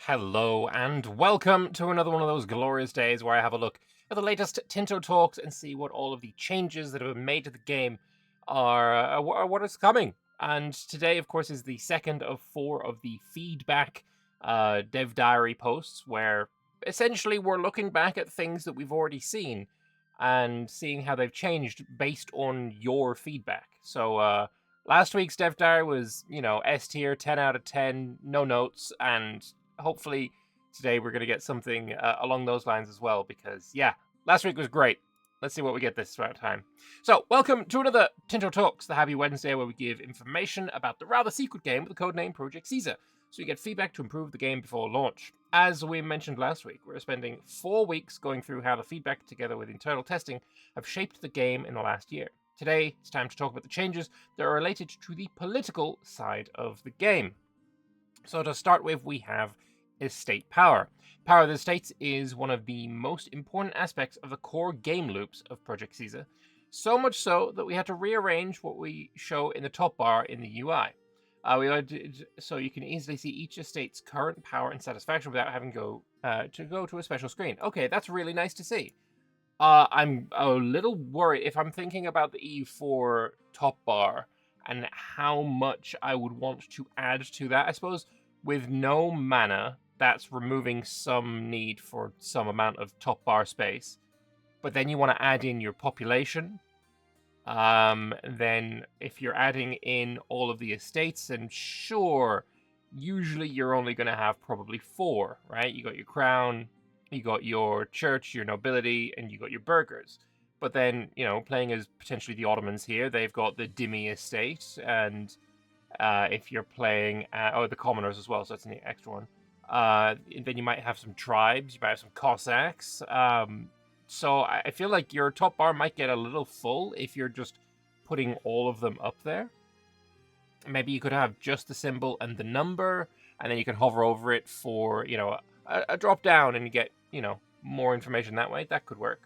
Hello and welcome to another one of those glorious days where I have a look at the latest Tinto talks and see what all of the changes that have been made to the game are what is coming. And today, of course, is the second of four of the feedback dev diary posts where essentially we're looking back at things that we've already seen and seeing how they've changed based on your feedback. So last week's dev diary was, S tier, 10 out of 10, no notes, and hopefully today we're going to get something along those lines as well, because yeah, last week was great. Let's see what we get this time. So welcome to another Tinto Talks, the Happy Wednesday, where we give information about the rather secret game with the codename Project Caesar, so you get feedback to improve the game before launch. As we mentioned last week, we're spending 4 weeks going through how the feedback together with internal testing have shaped the game in the last year. Today, it's time to talk about the changes that are related to the political side of the game. So to start with, we have estate power. Power of the Estates is one of the most important aspects of the core game loops of Project Caesar, so much so that we had to rearrange what we show in the top bar in the UI. So you can easily see each estate's current power and satisfaction without having to go to a special screen. Okay, that's really nice to see. I'm a little worried if I'm thinking about the EU4 top bar and how much I would want to add to that. I suppose with no mana, that's removing some need for some amount of top bar space. But then you want to add in your population. Then if you're adding in all of the estates, and sure, usually you're only going to have probably 4, right? You got your crown, you got your church, your nobility, and you got your burghers. But then, playing as potentially the Ottomans here, they've got the Dhimmi estate, and if you're playing, the commoners as well, so that's an extra one. Then you might have some tribes, you might have some Cossacks. So I feel like your top bar might get a little full if you're just putting all of them up there. Maybe you could have just the symbol and the number, and then you can hover over it for, a drop down and you get, more information that way. That could work.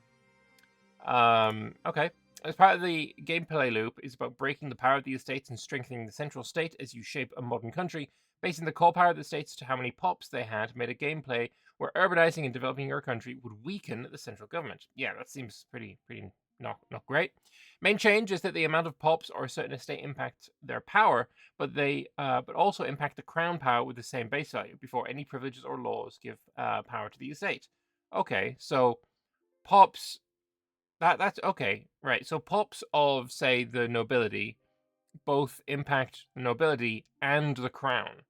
Okay. As part of the gameplay loop is about breaking the power of the estates and strengthening the central state as you shape a modern country. Basing the core power of the states to how many pops they had made a gameplay where urbanizing and developing your country would weaken the central government. Yeah, that seems pretty not great. Main change is that the amount of pops or a certain estate impact their power, but they but also impact the crown power with the same base value before any privileges or laws give power to the estate. Okay, so pops that's okay, right? So pops of, say, the nobility both impact the nobility and the crown.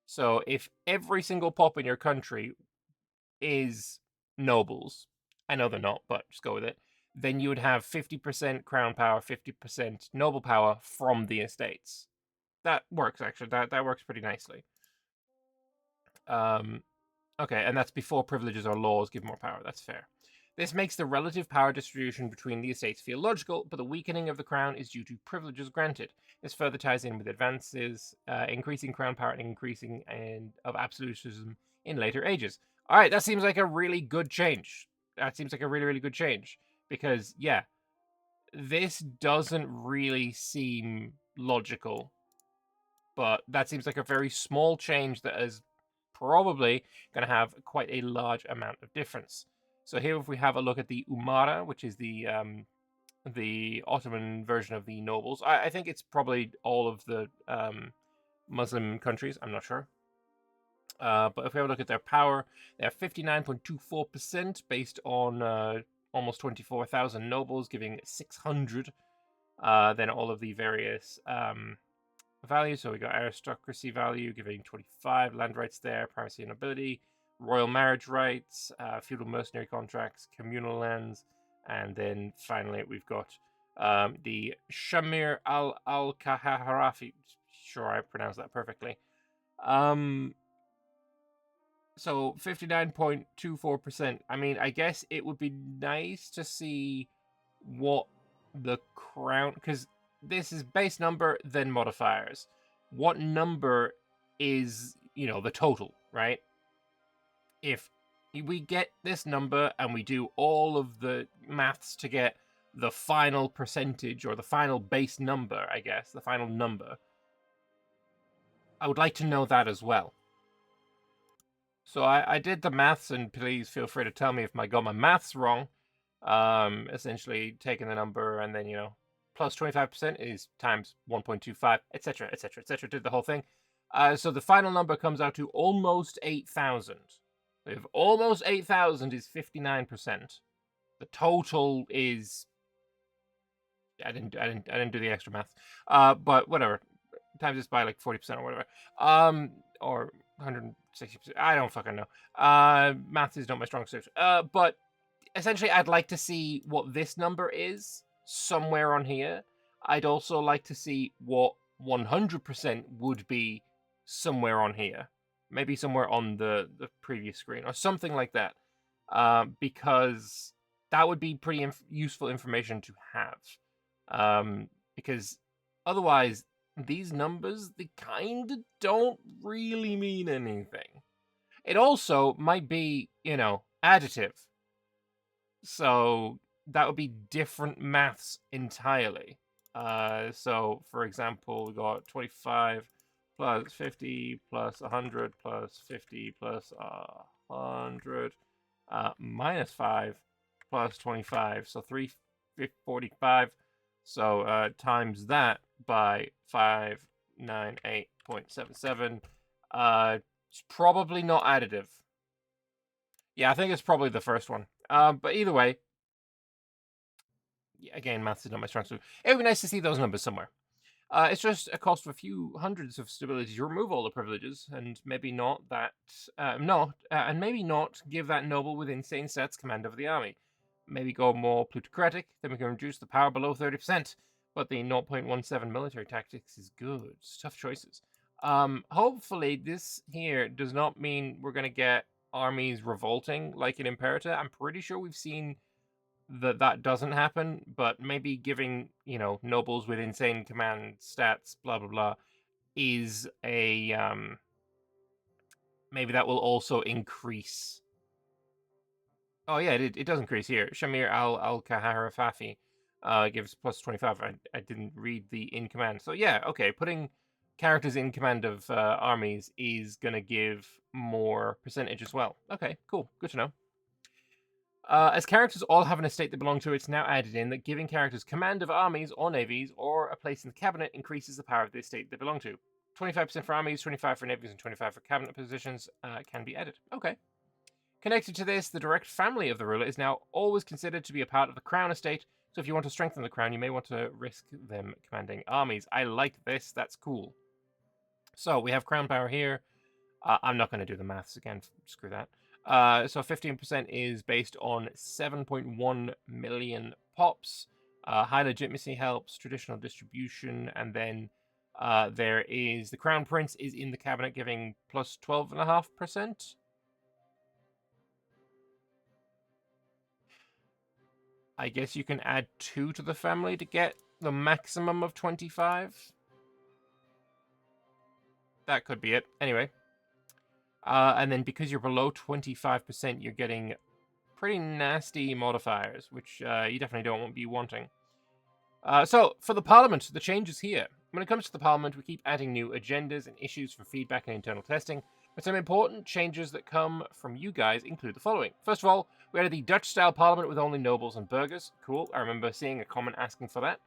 So if every single pop in your country is nobles, I know they're not, but just go with it, then you would have 50% crown power, 50% noble power from the estates. That works, actually. That works pretty nicely. Okay, and that's before privileges or laws give more power. That's fair. This makes the relative power distribution between the estates feel logical, but the weakening of the crown is due to privileges granted. This further ties in with advances, increasing crown power and increasing of absolutism in later ages. All right, that seems like a really good change. That seems like a really, really good change. Because, yeah, this doesn't really seem logical, but that seems like a very small change that is probably going to have quite a large amount of difference. So here, if we have a look at the Umara, which is the Ottoman version of the nobles, I think it's probably all of the Muslim countries. I'm not sure. But if we have a look at their power, they have 59.24% based on almost 24,000 nobles, giving 600. Then all of the various value. So we got aristocracy value, giving 25 land rights there, primacy and nobility, royal marriage rights, feudal mercenary contracts, communal lands, and then finally we've got the Shamir al Kaharafi. Sure, I pronounced that perfectly. So 59.24%. I mean, I guess it would be nice to see what the crown, because this is base number, then modifiers. What number is, the total, right? If we get this number and we do all of the maths to get the final percentage or the final base number, I guess, the final number, I would like to know that as well. So I did the maths, and please feel free to tell me if I got my maths wrong. Essentially taking the number and then, plus 25% is times 1.25, etc., etc., etc. Did the whole thing. So the final number comes out to almost 8,000. If almost 8,000 is 59%, the total is I didn't do the extra math. But whatever. Times this by like 40% or whatever. Or 160%. I don't fucking know. Math is not my strong suit. But essentially, I'd like to see what this number is somewhere on here. I'd also like to see what 100% would be somewhere on here. Maybe somewhere on the previous screen or something like that. Because that would be pretty useful information to have. Because otherwise, these numbers, they kind of don't really mean anything. It also might be, additive. So that would be different maths entirely. So, for example, we got 25 plus 50 plus 100 plus 50 plus 100 minus 5 plus 25. So 345. So times that by 598.77. It's probably not additive. Yeah, I think it's probably the first one. But either way, again, maths is not my strong suit. It would be nice to see those numbers somewhere. It's just a cost of a few hundreds of stability to remove all the privileges, and maybe not give that noble with insane stats command over the army. Maybe go more plutocratic, then we can reduce the power below 30%. But the 0.17 military tactics is good. It's tough choices. Hopefully this here does not mean we're gonna get armies revolting like in Imperator. I'm pretty sure we've seen that doesn't happen, but maybe giving, nobles with insane command stats, blah blah blah, is a maybe that will also increase. Oh yeah, it does increase here. Shamir al Kahara Fafi gives plus 25. I didn't read the in command. So yeah, okay, putting characters in command of armies is gonna give more percentage as well. Okay, cool, good to know. As characters all have an estate they belong to, it's now added in that giving characters command of armies or navies or a place in the cabinet increases the power of the estate they belong to. 25% for armies, 25 for navies, and 25 for cabinet positions can be added. Okay. Connected to this, the direct family of the ruler is now always considered to be a part of the crown estate, so if you want to strengthen the crown, you may want to risk them commanding armies. I like this, that's cool. So, we have crown power here. I'm not going to do the maths again, screw that. So 15% is based on 7.1 million pops. High legitimacy helps, traditional distribution, and then there is the Crown Prince is in the cabinet giving plus 12.5%. I guess you can add 2 to the family to get the maximum of 25. That could be it. Anyway. And then because you're below 25%, you're getting pretty nasty modifiers, which you definitely don't be wanting. So, for the Parliament, the changes here. When it comes to the Parliament, we keep adding new agendas and issues for feedback and internal testing, but some important changes that come from you guys include the following. First of all, we added the Dutch-style Parliament with only nobles and burghers. Cool, I remember seeing a comment asking for that,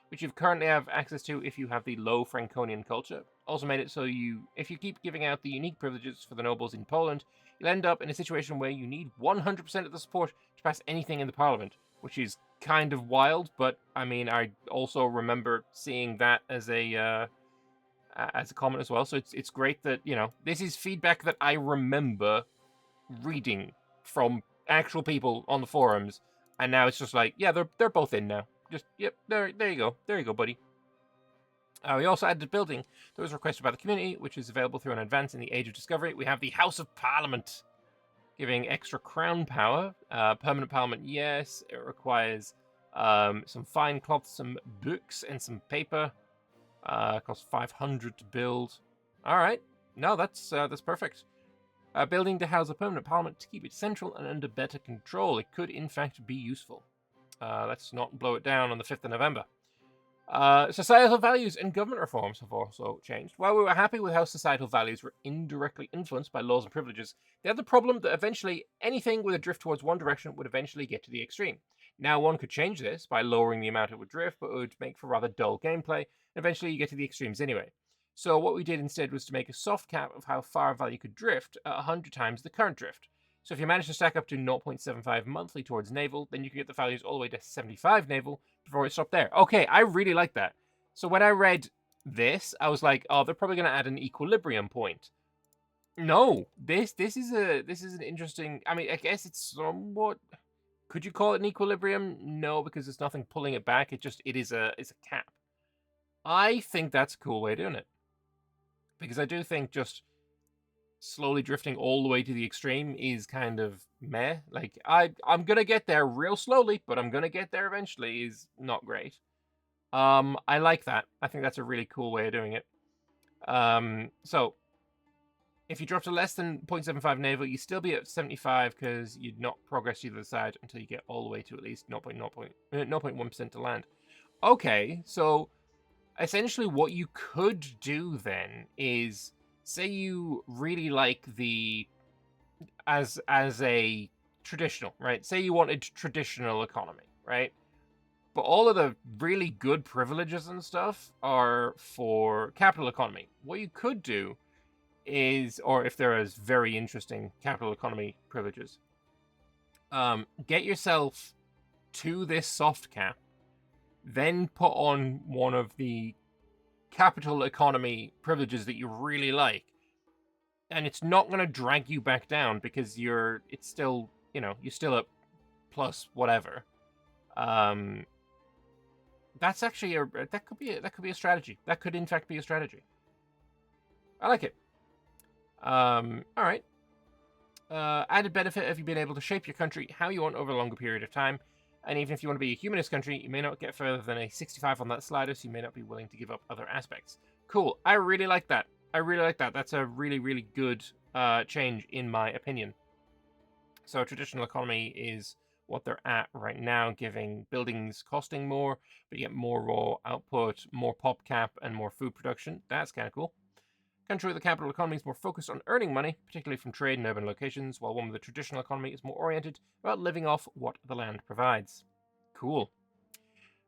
which you currently have access to if you have the low Franconian culture. Also made it so if you keep giving out the unique privileges for the nobles in Poland, you'll end up in a situation where you need 100% of the support to pass anything in the Parliament, which is kind of wild, but I mean, I also remember seeing that as a comment as well. So it's great that this is feedback that I remember reading from actual people on the forums, and now it's just like, yeah, they're both in now. Just yep, there you go, buddy. We also added a building that was requested by the community, which is available through an advance in the Age of Discovery. We have the House of Parliament, giving extra crown power. Permanent Parliament, yes. It requires some fine cloth, some books, and some paper. Costs 500 to build. All right. No, that's perfect. Building to house a permanent parliament to keep it central and under better control. It could, in fact, be useful. Let's not blow it down on the 5th of November. Societal values and government reforms have also changed. While we were happy with how societal values were indirectly influenced by laws and privileges, they had the problem that eventually anything with a drift towards one direction would eventually get to the extreme. Now one could change this by lowering the amount it would drift, but it would make for rather dull gameplay, and eventually you get to the extremes anyway. So what we did instead was to make a soft cap of how far a value could drift at 100 times the current drift. So if you manage to stack up to 0.75 monthly towards naval, then you can get the values all the way to 75 naval before it stopped there. Okay, I really like that. So when I read this, I was like, oh, they're probably going to add an equilibrium point. No, this is an interesting. I mean, I guess it's somewhat. Could you call it an equilibrium? No, because there's nothing pulling it back. It is a cap. I think that's a cool way of doing it, because I do think just slowly drifting all the way to the extreme is kind of meh. Like I'm gonna get there real slowly, but I'm gonna get there eventually is not great. I like that. I think that's a really cool way of doing it. So if you drop to less than 0.75 naval, you still be at 75 because you'd not progress to the other side until you get all the way to at least 0.1% to land. Okay, so essentially what you could do then is, say you really like the as a traditional, right? Say you wanted traditional economy, right? But all of the really good privileges and stuff are for capital economy. What you could do is, or if there is very interesting capital economy privileges, get yourself to this soft cap, then put on one of the capital economy privileges that you really like, and it's not going to drag you back down because it's still, you're still at plus whatever. That's actually that could be a strategy. That could in fact be a strategy. I like it. All right. Added benefit if you've been able to shape your country how you want over a longer period of time. And even if you want to be a humanist country, you may not get further than a 65 on that slider, so you may not be willing to give up other aspects. Cool. I really like that. That's a really, really good change, in my opinion. So traditional economy is what they're at right now, giving buildings costing more, but you get more raw output, more pop cap, and more food production. That's kind of cool. Country with a capital economy is more focused on earning money, particularly from trade in urban locations, while one with a traditional economy is more oriented about living off what the land provides. Cool.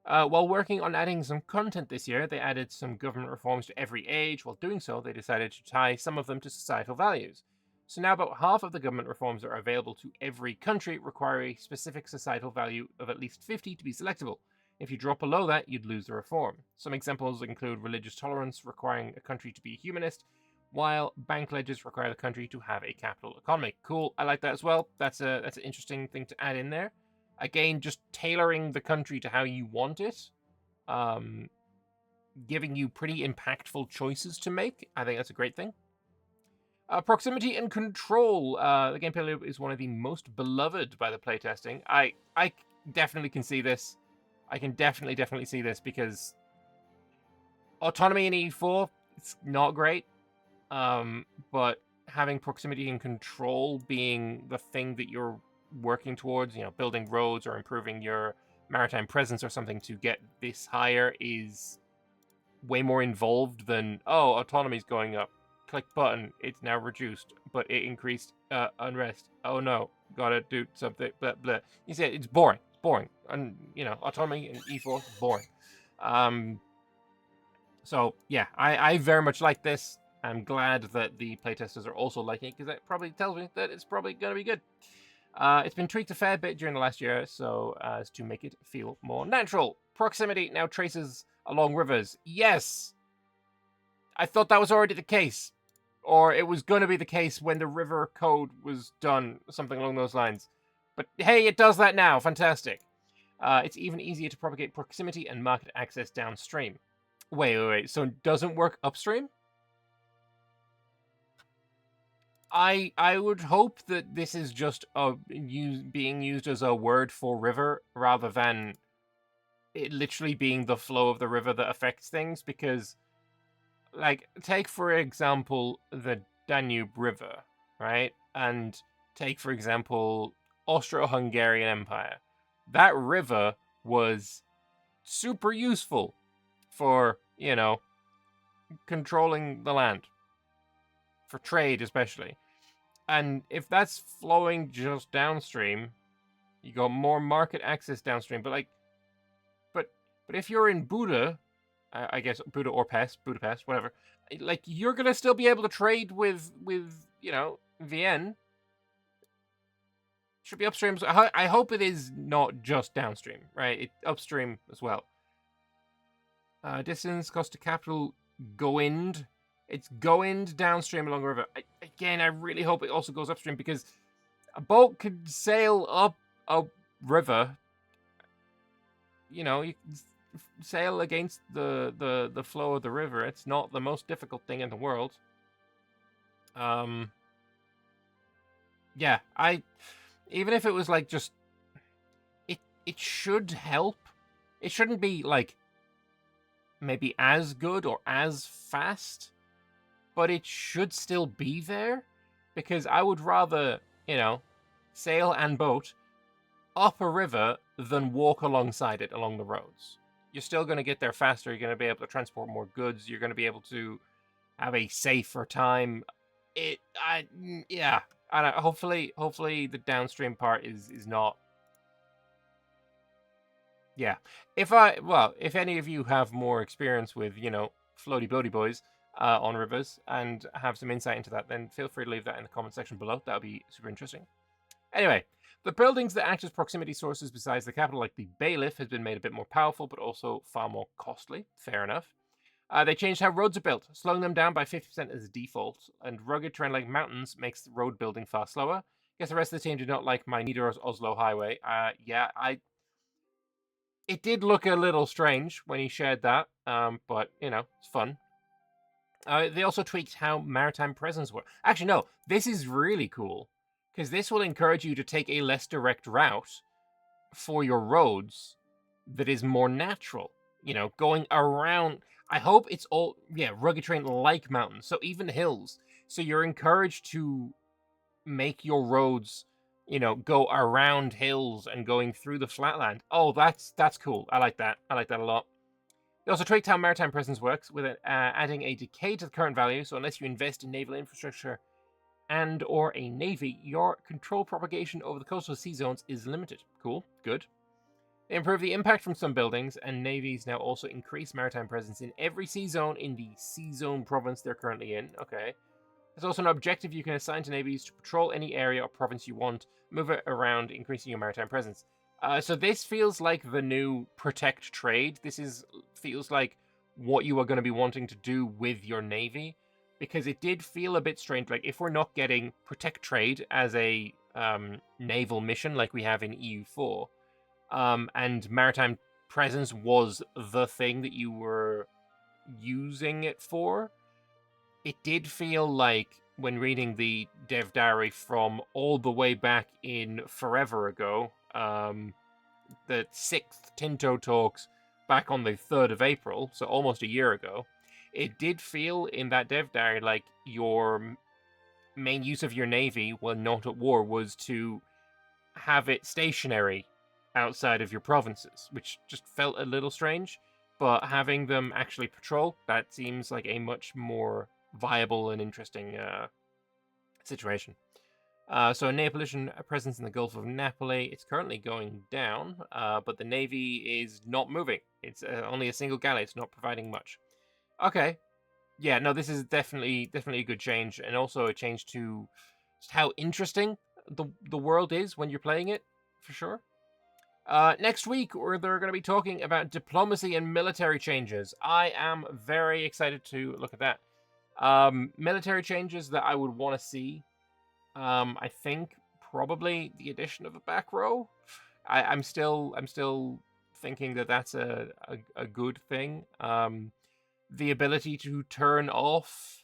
While working on adding some content this year, they added some government reforms to every age. While doing so, they decided to tie some of them to societal values. So now about half of the government reforms that are available to every country require a specific societal value of at least 50 to be selectable. If you drop below that, you'd lose the reform. Some examples include religious tolerance requiring a country to be humanist, while bank ledges require the country to have a capital economy. Cool, I like that as well. That's an interesting thing to add in there. Again, just tailoring the country to how you want it, giving you pretty impactful choices to make. I think that's a great thing. Proximity and control. The gameplay loop is one of the most beloved by the playtesting. I definitely can see this. I can definitely see this because autonomy in E4, it's not great. But having proximity and control being the thing that you're working towards, building roads or improving your maritime presence or something to get this higher is way more involved than, oh, autonomy's going up. Click button, it's now reduced, but it increased unrest. Oh no, gotta do something, blah, blah. You see, it's boring. And, autonomy in E4 is boring. So, yeah, I very much like this. I'm glad that the playtesters are also liking it, because that probably tells me that it's probably going to be good. It's been tweaked a fair bit during the last year, so as to make it feel more natural. Proximity now traces along rivers. Yes! I thought that was already the case. Or it was going to be the case when the river code was done, something along those lines. But hey, it does that now. Fantastic. It's even easier to propagate proximity and market access downstream. Wait. So it doesn't work upstream? I would hope that this is just being used as a word for river rather than it literally being the flow of the river that affects things, because, like, take for example the Danube River, right? And take for example Austro-Hungarian Empire. That river was super useful. for, controlling the land. For trade, especially. And if that's flowing just downstream, you got more market access downstream. But but if you're in Buda, I guess Buda or Budapest, whatever, like you're gonna still be able to trade with Vienna. Should be upstream. So I hope it is not just downstream, right? It upstream as well. Distance, cost to capital, Goind. It's Goind downstream along the river. I really hope it also goes upstream because a boat could sail up a river. You can sail against the flow of the river. It's not the most difficult thing in the world. Yeah, even if it was like just it should help. It shouldn't be like maybe as good or as fast, but it should still be there because I would rather, sail and boat up a river than walk alongside it along the roads. You're still going to get there faster. You're going to be able to transport more goods. You're going to be able to have a safer time. Hopefully the downstream part is not. Yeah. If any of you have more experience with, floaty boaty boys on rivers and have some insight into that, then feel free to leave that in the comment section below. That would be super interesting. Anyway, the buildings that act as proximity sources besides the capital, like the bailiff, has been made a bit more powerful, but also far more costly. Fair enough. They changed how roads are built, slowing them down by 50% as a default, and rugged terrain like mountains makes the road building far slower. Guess the rest of the team did not like my Nidaros-Oslo highway. It did look a little strange when he shared that, but, it's fun. They also tweaked how maritime presence works. Actually, no, this is really cool, because this will encourage you to take a less direct route for your roads that is more natural. Going around. I hope it's all, rugged terrain like mountains, so even hills. So you're encouraged to make your roads, go around hills and going through the flatland. Oh, that's cool. I like that. I like that a lot. They also tweaked how maritime presence works, with it adding a decay to the current value, so unless you invest in naval infrastructure and or a navy, your control propagation over the coastal sea zones is limited. Cool. Good. They improve the impact from some buildings, and navies now also increase maritime presence in every sea zone in the sea zone province they're currently in. Okay. There's also an objective you can assign to navies to patrol any area or province you want, move it around, increasing your maritime presence. So this feels like the new protect trade. This feels like what you are going to be wanting to do with your navy, because it did feel a bit strange. Like if we're not getting protect trade as a naval mission like we have in EU4, and maritime presence was the thing that you were using it for, it did feel like when reading the dev diary from all the way back in forever ago, the 6th Tinto talks back on the 3rd of April, so almost a year ago, it did feel in that dev diary like your main use of your navy when not at war was to have it stationary outside of your provinces, which just felt a little strange. But having them actually patrol, that seems like a much more viable and interesting situation. So a Neapolitan presence in the Gulf of Napoli, it's currently going down, but the navy is not moving. It's only a single galley. It's not providing much. Okay. Yeah, no, this is definitely a good change, and also a change to just how interesting the world is when you're playing it, for sure. Next week, they're going to be talking about diplomacy and military changes. I am very excited to look at that. Military changes that I would want to see. I think probably the addition of a back row. I'm still thinking that that's a good thing. The ability to turn off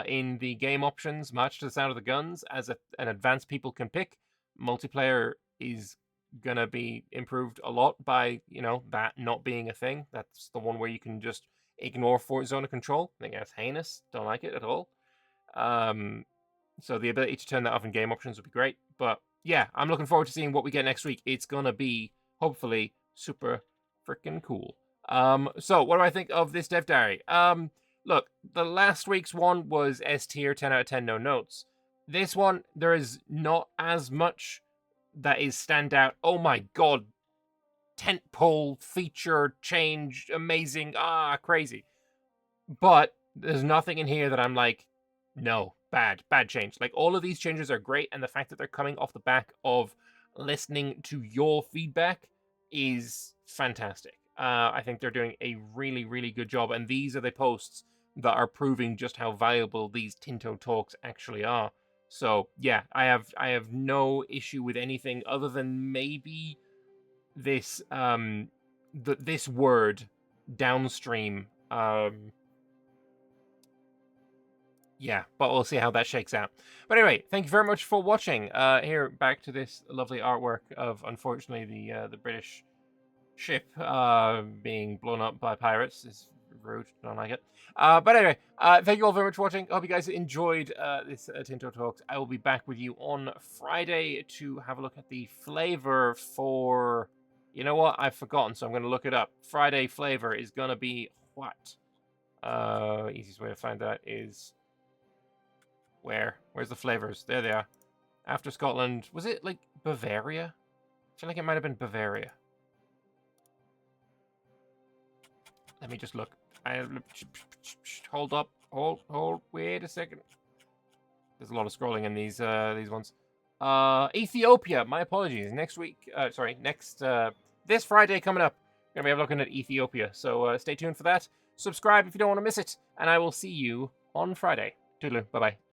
in the game options, match to the sound of the guns, as an advanced people can pick. Multiplayer is gonna be improved a lot by that not being a thing. That's the one where you can just ignore zone of control. I think that's heinous. Don't like it at all. So the ability to turn that off in game options would be great. But yeah, I'm looking forward to seeing what we get next week. It's gonna be hopefully super freaking cool. So what do I think of this dev diary? Look, the last week's one was S tier, 10 out of 10, no notes. This one, there is not as much that is standout. Oh my god, tentpole, feature, change, amazing, crazy. But there's nothing in here that I'm like, no, bad change. Like, all of these changes are great, and the fact that they're coming off the back of listening to your feedback is fantastic. I think they're doing a really, really good job, and these are the posts that are proving just how valuable these Tinto talks actually are. So yeah, I have no issue with anything other than maybe this this word downstream. Yeah, but we'll see how that shakes out. But anyway, thank you very much for watching. Here, back to this lovely artwork of, unfortunately, the British ship being blown up by pirates. Is rude, don't like it. But anyway, thank you all very much for watching. I hope you guys enjoyed this Tinto Talks. I will be back with you on Friday to have a look at the flavor for... You know what? I've forgotten, so I'm going to look it up. Friday flavor is going to be what? Easiest way to find that is... Where's the flavors? There they are. After Scotland, was it like Bavaria? I feel like it might have been Bavaria. Let me just look. Hold up. Hold. Wait a second. There's a lot of scrolling in these ones. Ethiopia. My apologies. Next week. This Friday coming up, we're gonna be looking at Ethiopia. So stay tuned for that. Subscribe if you don't want to miss it, and I will see you on Friday. Toodaloo. Bye bye.